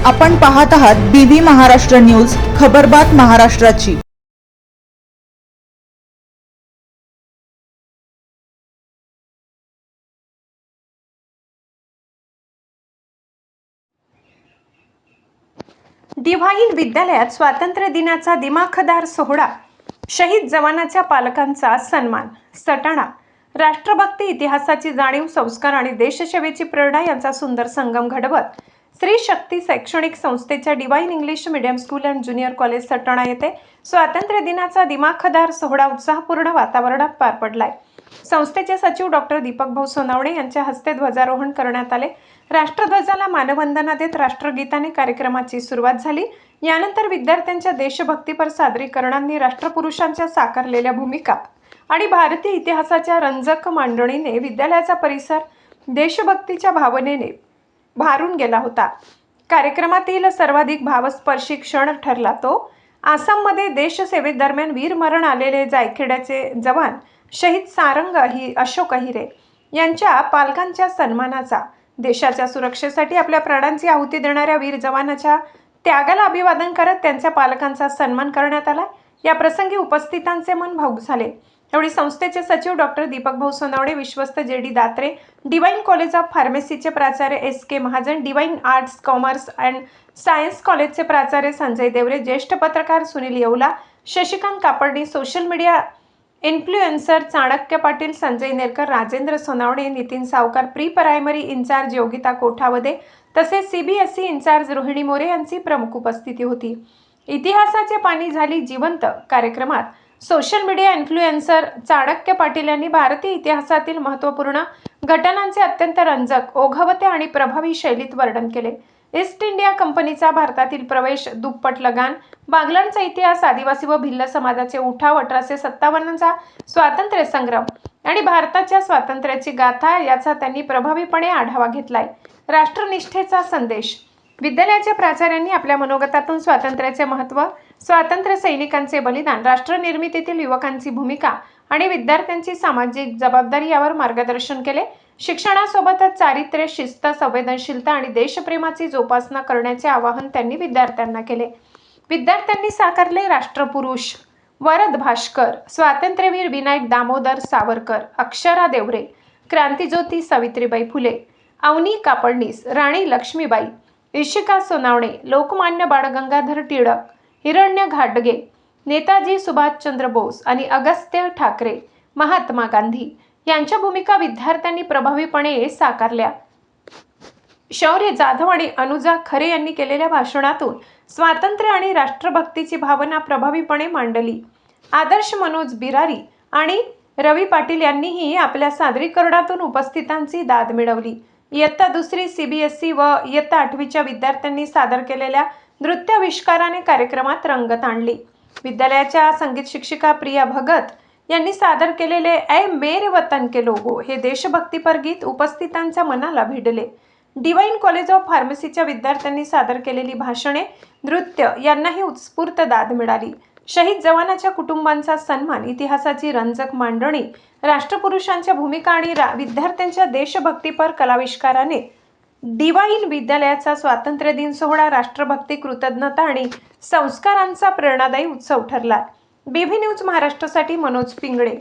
आपण पाहत आहात बीबी महाराष्ट्र न्यूज, खबरबात महाराष्ट्राची। डिव्हाइन विद्यालयात स्वातंत्र्य दिनाचा दिमाखदार सोहळा, शहीद जवानाच्या पालकांचा सन्मान, सटाणा। राष्ट्रभक्ती, इतिहासाची जाणीव, संस्कार आणि देशसेवेची प्रेरणा यांचा सुंदर संगम घडवत श्री शक्ती शैक्षणिक संस्थेच्या divine English medium school and junior college Satana येथे स्वातंत्र्य दिनाचा दिमाखदार सोहळा उत्साहपूर्ण वातावरणात पार पडलाय। संस्थेचे सचिव डॉक्टर दीपक भाऊ सोनावणे यांच्या हस्ते ध्वजारोहण करण्यात आले। राष्ट्रध्वजाला मानवंदना देत राष्ट्रगीताने कार्यक्रमाची सुरुवात झाली। यानंतर विद्यार्थ्यांच्या देशभक्तीपर सादरीकरणांनी, राष्ट्रपुरुषांच्या साकारलेल्या भूमिका आणि भारतीय इतिहासाच्या रंजक मांडणीने विद्यालयाचा परिसर देशभक्तीच्या भावनेने भारून गेला होता। कार्यक्रमातील सर्वाधिक भावस्पर्शी क्षण ठरला तो आसाममध्ये देशसेवेदरम्यान वीरमरण आलेले जायखेड्याचे जवान शहीद सारंग अशोक अहिरे यांच्या पालकांच्या सन्मानाचा। देशाच्या सुरक्षेसाठी आपल्या प्राणांची आहुती देणाऱ्या वीर जवानाच्या त्यागाला अभिवादन करत त्यांच्या पालकांचा सन्मान करण्यात आला। या प्रसंगी उपस्थितांचे मन भावुक झाले। यावेळी संस्थेचे सचिव डॉक्टर दीपक भाऊ सोनावणे, विश्वस्त JD Datre, divine college of फार्मसीचे प्राचार्य SK Mahajan, divine arts commerce and science कॉलेजचे प्राचार्य संजय देवरे, ज्येष्ठ पत्रकार Sunil Yewla, Shashikant Kapadni, social media influencer Chanakya Patil, Sanjay Nerkar, Rajendra Sonawane, Nitin Savkar, pre primary incharge Yogita Kothawade तसेच CBSE इन्चार्ज रोहिणी मोरे यांची प्रमुख उपस्थिती होती। इतिहासाचे पाणी झाली जिवंत कार्यक्रमात social media influencer Chanakya Patil यांनी भारतीय इतिहासातील महत्त्वपूर्ण घटनांचे अत्यंत रंजक, ओघवते आणि प्रभावी शैलीत वर्णन केले। ईस्ट इंडिया कंपनीचा भारतातील प्रवेश, दुप्पट लगान, बागलांचा इतिहास, आदिवासी व भिल्ल समाजाचे उठाव, 1857चा स्वातंत्र्य संग्राम आणि भारताच्या स्वातंत्र्याची गाथा याचा त्यांनी प्रभावीपणे आढावा घेतलाय। राष्ट्रनिष्ठेचा संदेश। विद्यालयाच्या प्राचार्यांनी आपल्या मनोगतातून स्वातंत्र्याचे महत्त्व, स्वातंत्र्य सैनिकांचे बलिदान, राष्ट्रनिर्मितीतील युवकांची भूमिका आणि विद्यार्थ्यांची सामाजिक जबाबदारी यावर मार्गदर्शन केले। शिक्षणासोबतच चारित्र्य, शिस्त, संवेदनशीलता आणि देशप्रेमाची जोपासना करण्याचे आवाहन त्यांनी विद्यार्थ्यांना केले। विद्यार्थ्यांनी साकारले राष्ट्रपुरुष वरद भास्कर, स्वातंत्र्यवीर विनायक दामोदर सावरकर, अक्षरा देवरे, क्रांतिज्योती सावित्रीबाई फुले, अवनी कापडणीस, राणी लक्ष्मीबाई, इशिका सोनावणे, लोकमान्य बाळ गंगाधर टिळक, हिरण्य घाटगे, नेताजी सुभाषचंद्र बोस आणि अगस्त्य ठाकरे, महात्मा गांधी यांच्या भूमिका विद्यार्थ्यांनी प्रभावीपणे साकारल्या। शौर्य जाधव आणि अनुजा खरे यांनी केलेल्या भाषणातून स्वातंत्र्य आणि राष्ट्रभक्तीची भावना प्रभावीपणे मांडली। आदर्श मनोज बिरारी आणि रवी पाटील यांनीही आपल्या सादरीकरणातून उपस्थितांची दाद मिळवली। इयत्ता दुसरी CBSE व इयत्ता 8वीच्या विद्यार्थ्यांनी सादर केलेल्या नृत्याविष्काराने कार्यक्रमात रंगत आणली। विद्यालयाच्या संगीत शिक्षिका प्रिया भगत यांनी सादर केलेले ऐ मेरे वतन के लोगो हे देशभक्तीपर गीत उपस्थितांच्या मनाला भिडले। डिव्हाइन कॉलेज ऑफ फार्मसीच्या विद्यार्थ्यांनी सादर केलेली भाषणे, नृत्य यांनाही उत्स्फूर्त दाद मिळाली। शहीद जवानाच्या कुटुंबांचा सन्मान, इतिहासाची रंजक मांडणी, राष्ट्रपुरुषांच्या भूमिका आणि विद्यार्थ्यांच्या देशभक्तीपर कलाविष्काराने डिव्हाइन विद्यालयाचा स्वातंत्र्य दिन सोहळा राष्ट्रभक्ती, कृतज्ञता आणि संस्कारांचा प्रेरणादायी उत्सव ठरला। BB न्यूज महाराष्ट्रासाठी मनोज पिंगळे।